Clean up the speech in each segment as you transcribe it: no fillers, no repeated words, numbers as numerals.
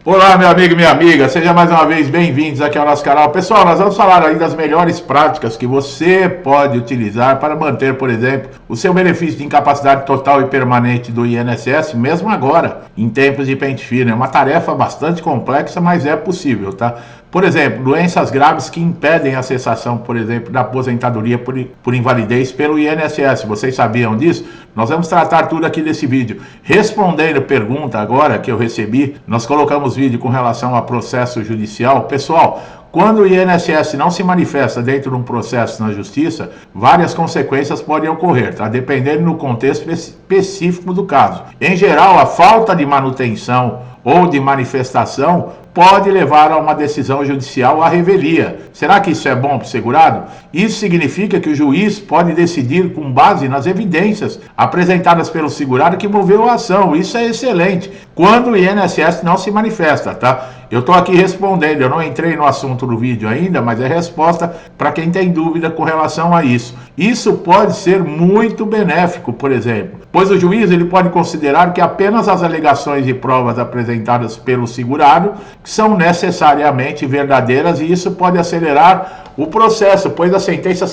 Olá, meu amigo e minha amiga, seja mais uma vez bem-vindos aqui ao nosso canal. Pessoal, nós vamos falar aí das melhores práticas que você pode utilizar para manter, por exemplo, o seu benefício de incapacidade total e permanente do INSS, mesmo agora, em tempos de pente fino. É uma tarefa bastante complexa, mas é possível, tá? Por exemplo, doenças graves que impedem a cessação, por exemplo, da aposentadoria por invalidez pelo INSS. Vocês sabiam disso? Nós vamos tratar tudo aqui nesse vídeo. Respondendo pergunta agora que eu recebi, nós colocamos vídeo com relação a processo judicial. Pessoal, quando o INSS não se manifesta dentro de um processo na justiça, várias consequências podem ocorrer, tá? Dependendo do contexto específico do caso. Em geral, a falta de manutenção ou de manifestação pode levar a uma decisão judicial à revelia. Será que isso é bom para o segurado? Isso significa que o juiz pode decidir com base nas evidências apresentadas pelo segurado que moveu a ação. Isso é excelente, quando o INSS não se manifesta, tá? Eu estou aqui respondendo, eu não entrei no assunto do vídeo ainda, mas é resposta para quem tem dúvida com relação a isso. Isso pode ser muito benéfico, por exemplo, pois o juiz ele pode considerar que apenas as alegações e provas apresentadas pelo segurado são necessariamente verdadeiras, e isso pode acelerar o processo, pois a sentença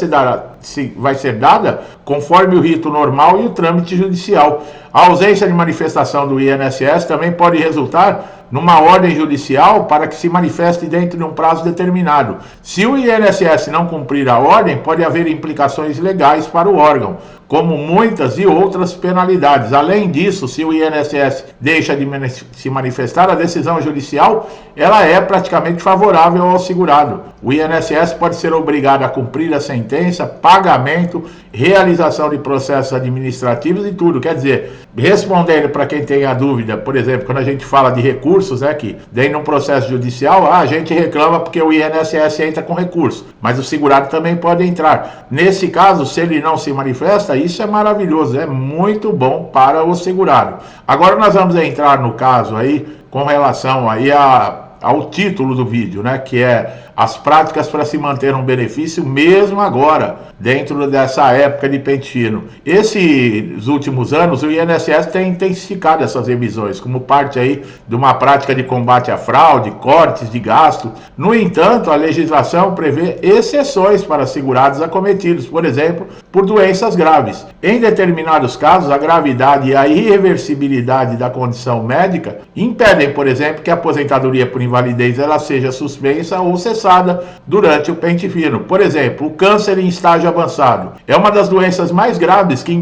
vai ser dada conforme o rito normal e o trâmite judicial. A ausência de manifestação do INSS também pode resultar numa ordem judicial para que se manifeste dentro de um prazo determinado. Se o INSS não cumprir a ordem, pode haver implicações legais para o órgão, como muitas e outras penalidades. Além disso, se o INSS deixa de se manifestar, a decisão judicial ela é praticamente favorável ao segurado. O INSS pode ser obrigado a cumprir a sentença, pagamento, realização de processos administrativos e tudo. Quer dizer, respondendo para quem tem a dúvida, por exemplo, quando a gente fala de recursos, que dentro de um processo judicial, a gente reclama porque o INSS entra com recurso, mas o segurado também pode entrar. Nesse caso, se ele não se manifesta, isso é maravilhoso, é muito bom para o segurado. Agora nós vamos entrar no caso aí com relação aí ao título do vídeo, que é as práticas para se manter um benefício mesmo agora, dentro dessa época de pente fino. Esses últimos anos, o INSS tem intensificado essas revisões, como parte aí de uma prática de combate à fraude, cortes de gasto. No entanto, a legislação prevê exceções para segurados acometidos, por exemplo, por doenças graves. Em determinados casos, a gravidade e a irreversibilidade da condição médica impedem, por exemplo, que a aposentadoria por invalidez ela seja suspensa ou cessada durante o pente fino. Por exemplo, o câncer em estágio avançado é uma das doenças mais graves que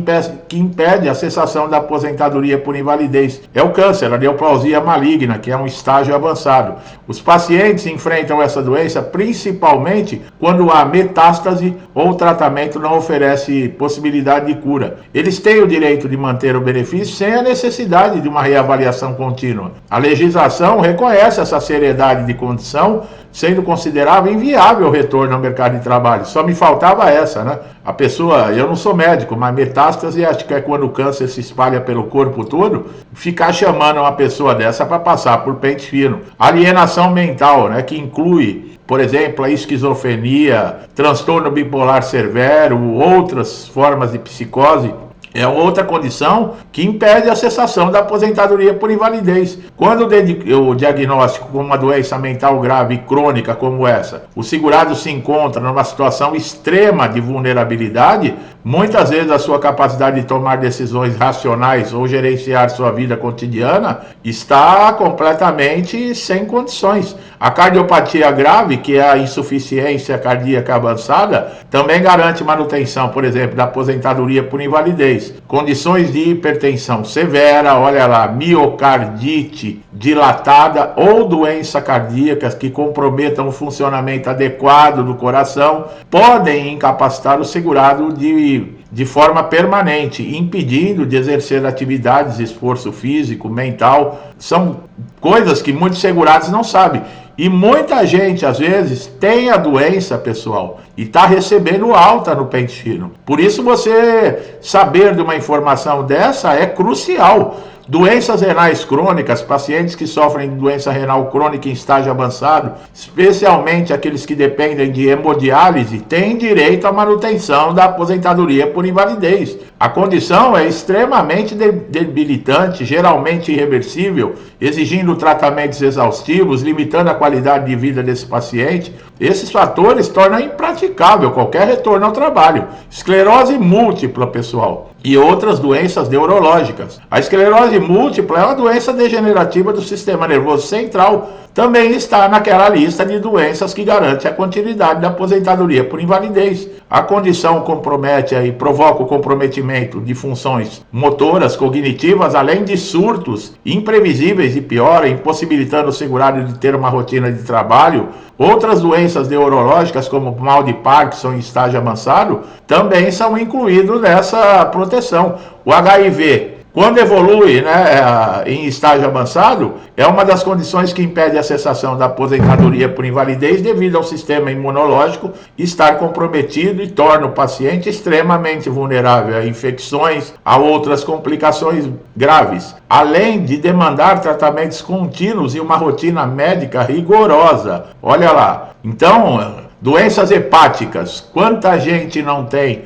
impede a cessação da aposentadoria por invalidez. É o câncer, a neoplasia maligna, que é um estágio avançado. Os pacientes enfrentam essa doença principalmente quando há metástase ou o tratamento não oferece possibilidade de cura. Eles têm o direito de manter o benefício sem a necessidade de uma reavaliação contínua. A legislação reconhece essa seriedade de condição, sendo considerável inviável o retorno ao mercado de trabalho. Só me faltava essa, A pessoa, eu não sou médico, mas metástase, acho que é quando o câncer se espalha pelo corpo todo, ficar chamando uma pessoa dessa para passar por pente fino. Alienação mental, que inclui, por exemplo, a esquizofrenia, transtorno bipolar severo, outras formas de psicose, é outra condição que impede a cessação da aposentadoria por invalidez. Quando o diagnóstico com uma doença mental grave e crônica como essa, o segurado se encontra numa situação extrema de vulnerabilidade, muitas vezes a sua capacidade de tomar decisões racionais ou gerenciar sua vida cotidiana está completamente sem condições. A cardiopatia grave, que é a insuficiência cardíaca avançada, também garante manutenção, por exemplo, da aposentadoria por invalidez. Condições de hipertensão severa, olha lá, miocardite dilatada ou doença cardíacas que comprometam o funcionamento adequado do coração podem incapacitar o segurado de forma permanente, impedindo de exercer atividades de esforço físico, mental. São coisas que muitos segurados não sabem. E muita gente, às vezes, tem a doença, pessoal, e está recebendo alta no pente fino. Por isso, você saber de uma informação dessa é crucial. Doenças renais crônicas, pacientes que sofrem de doença renal crônica em estágio avançado, especialmente aqueles que dependem de hemodiálise, têm direito à manutenção da aposentadoria por invalidez. A condição é extremamente debilitante, geralmente irreversível, exigindo tratamentos exaustivos, limitando a qualidade de vida desse paciente. Esses fatores tornam impraticável qualquer retorno ao trabalho. Esclerose múltipla, pessoal, e outras doenças neurológicas. A esclerose múltipla é uma doença degenerativa do sistema nervoso central. Também está naquela lista de doenças que garante a continuidade da aposentadoria por invalidez. A condição compromete e provoca o comprometimento de funções motoras, cognitivas, além de surtos imprevisíveis e pior, impossibilitando o segurado de ter uma rotina de trabalho. Outras doenças neurológicas, como mal de Parkinson em estágio avançado, também são incluídos nessa proteção. O HIV, quando evolui, em estágio avançado, é uma das condições que impede a cessação da aposentadoria por invalidez devido ao sistema imunológico estar comprometido e torna o paciente extremamente vulnerável a infecções, a outras complicações graves, além de demandar tratamentos contínuos e uma rotina médica rigorosa. Olha lá, então, doenças hepáticas, quanta gente não tem?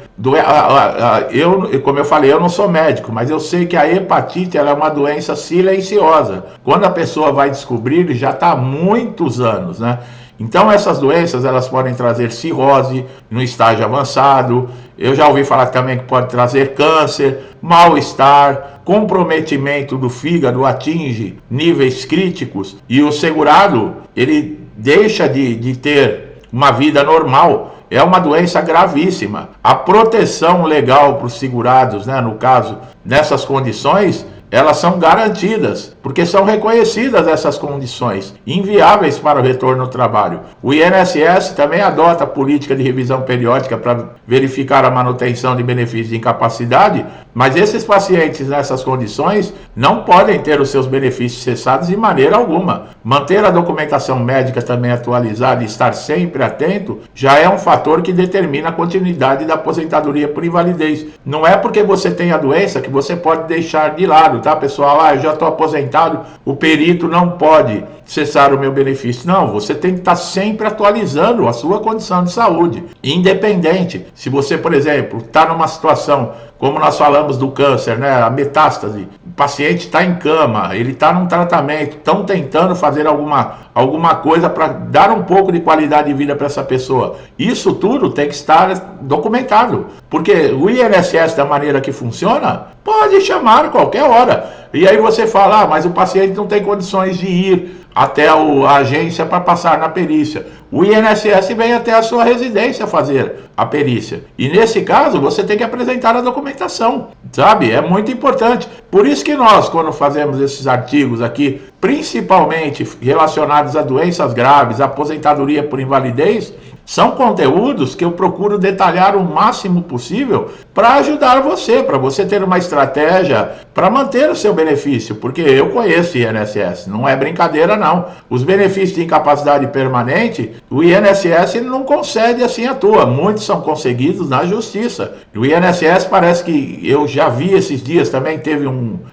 Como eu falei, eu não sou médico, mas eu sei que a hepatite ela é uma doença silenciosa. Quando a pessoa vai descobrir, já está há muitos anos, né? Então essas doenças elas podem trazer cirrose no estágio avançado. Eu já ouvi falar também que pode trazer câncer, mal-estar, comprometimento do fígado atinge níveis críticos e o segurado ele deixa de ter uma vida normal. É uma doença gravíssima. A proteção legal para os segurados, no caso, nessas condições, elas são garantidas, porque são reconhecidas essas condições, inviáveis para o retorno ao trabalho. O INSS também adota a política de revisão periódica para verificar a manutenção de benefícios de incapacidade, mas esses pacientes nessas condições não podem ter os seus benefícios cessados de maneira alguma. Manter a documentação médica também atualizada e estar sempre atento já é um fator que determina a continuidade da aposentadoria por invalidez. Não é porque você tem a doença que você pode deixar de lado, tá, pessoal? Eu já estou aposentado, o perito não pode cessar o meu benefício. Não, você tem que estar sempre atualizando a sua condição de saúde, independente. Se você, por exemplo, está numa situação, como nós falamos do câncer, a metástase, o paciente está em cama, ele está num tratamento, estão tentando fazer alguma coisa para dar um pouco de qualidade de vida para essa pessoa. Isso tudo tem que estar documentado, porque o INSS, da maneira que funciona, pode chamar qualquer hora. E aí você fala, mas o paciente não tem condições de ir até a agência para passar na perícia. O INSS vem até a sua residência fazer a perícia. E nesse caso, você tem que apresentar a documentação, sabe? É muito importante. Por isso que nós, quando fazemos esses artigos aqui, principalmente relacionados a doenças graves, aposentadoria por invalidez, são conteúdos que eu procuro detalhar o máximo possível para ajudar você, para você ter uma estratégia para manter o seu benefício, porque eu conheço o INSS, não é brincadeira não. Os benefícios de incapacidade permanente, o INSS não concede assim à toa, muitos são conseguidos na justiça. O INSS parece que, eu já vi esses dias também, teve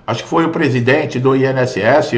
acho que foi o presidente do INSS,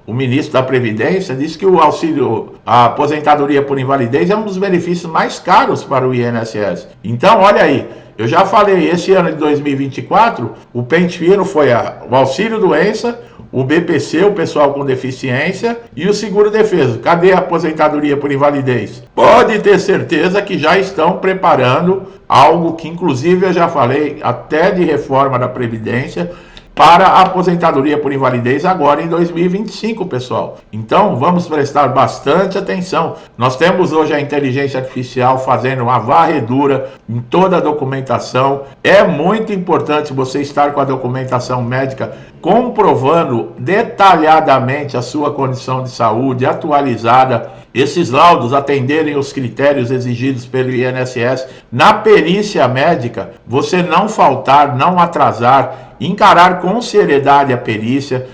o ministro da Previdência, disse que o auxílio, a aposentadoria por invalidez é um dos benefícios mais caros para o INSS. Então, olha aí, eu já falei, esse ano de 2024, o pente fino foi o auxílio doença, o BPC, o pessoal com deficiência, e o seguro-defeso. Cadê a aposentadoria por invalidez? Pode ter certeza que já estão preparando algo que, inclusive, eu já falei, até de reforma da Previdência, para a aposentadoria por invalidez agora em 2025, pessoal. Então, vamos prestar bastante atenção. Nós temos hoje a inteligência artificial fazendo uma varredura em toda a documentação. É muito importante você estar com a documentação médica comprovando detalhadamente a sua condição de saúde atualizada, esses laudos atenderem os critérios exigidos pelo INSS. Na perícia médica, você não faltar, não atrasar, encarar com seriedade a perícia,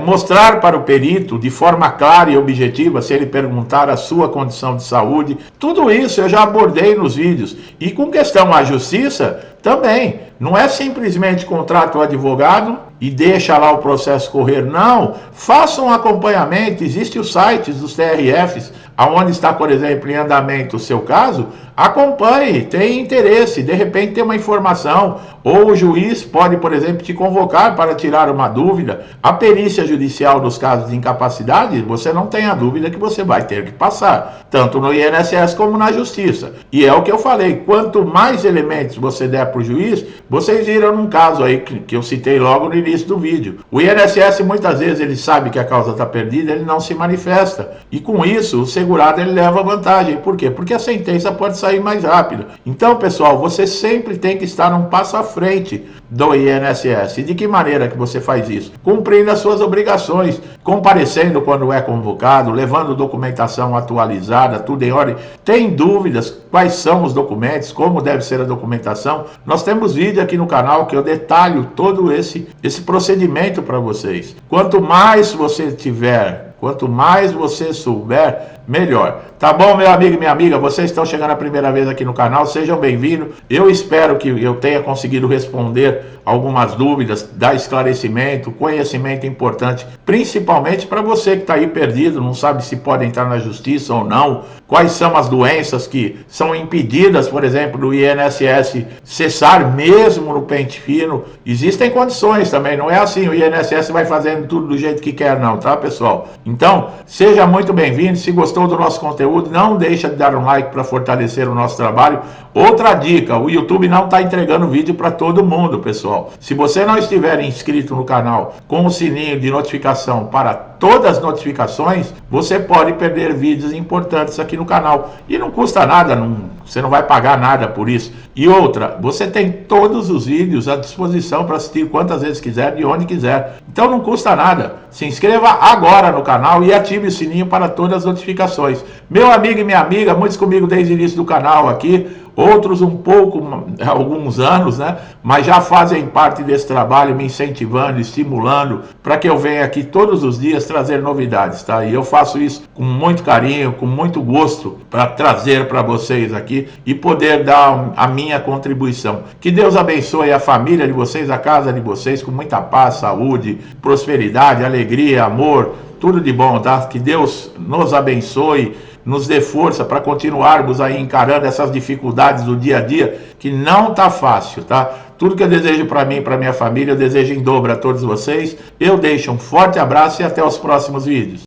mostrar para o perito de forma clara e objetiva, se ele perguntar a sua condição de saúde. Tudo isso eu já abordei nos vídeos. E com questão à justiça, também. Não é simplesmente contrata o advogado e deixa lá o processo correr. Não, faça um acompanhamento. Existem os sites dos TRFs, aonde está, por exemplo, em andamento o seu caso, acompanhe, tenha interesse, de repente tem uma informação, ou o juiz pode, por exemplo, te convocar para tirar uma dúvida. A perícia judicial nos casos de incapacidade, você não tem a dúvida que você vai ter que passar, tanto no INSS como na Justiça. E é o que eu falei, quanto mais elementos você der para o juiz, vocês viram num caso aí que eu citei logo no início do vídeo. O INSS muitas vezes ele sabe que a causa está perdida, ele não se manifesta. E com isso, o segurado ele leva vantagem. Por quê? Porque a sentença pode sair mais rápido. Então, pessoal, você sempre tem que estar um passo à frente do INSS. E de que maneira que você faz isso? Cumprindo as suas obrigações, comparecendo quando é convocado, levando documentação atualizada, tudo em ordem. Tem dúvidas? Quais são os documentos? Como deve ser a documentação? Nós temos vídeo aqui no canal que eu detalho todo esse procedimento para vocês. Quanto mais você tiver, quanto mais você souber, melhor. Tá bom, meu amigo e minha amiga? Vocês estão chegando a primeira vez aqui no canal, sejam bem-vindos. Eu espero que eu tenha conseguido responder algumas dúvidas, dar esclarecimento, conhecimento importante, principalmente para você que está aí perdido, não sabe se pode entrar na justiça ou não, quais são as doenças que são impedidas, por exemplo, do INSS cessar mesmo no pente fino. Existem condições também, não é assim, o INSS vai fazendo tudo do jeito que quer não, tá, pessoal? Então, seja muito bem-vindo, se gostou do nosso conteúdo, não deixa de dar um like para fortalecer o nosso trabalho. Outra dica, o YouTube não está entregando vídeo para todo mundo, pessoal. Se você não estiver inscrito no canal com o sininho de notificação para todas as notificações, você pode perder vídeos importantes aqui no canal. E não custa nada, você não vai pagar nada por isso. E outra, você tem todos os vídeos à disposição para assistir quantas vezes quiser, de onde quiser. Então não custa nada. Se inscreva agora no canal e ative o sininho para todas as notificações. Meu amigo e minha amiga, muitos comigo desde o início do canal aqui, outros um pouco, alguns anos, né? Mas já fazem parte desse trabalho, me incentivando, estimulando, para que eu venha aqui todos os dias trazer novidades, tá? E eu faço isso com muito carinho, com muito gosto, para trazer para vocês aqui e poder dar a minha contribuição. Que Deus abençoe a família de vocês, a casa de vocês, com muita paz, saúde, prosperidade, alegria, amor, tudo de bom, tá? Que Deus nos abençoe, nos dê força para continuarmos aí encarando essas dificuldades do dia a dia, que não tá fácil, tá? Tudo que eu desejo para mim e para minha família, eu desejo em dobro a todos vocês. Eu deixo um forte abraço e até os próximos vídeos.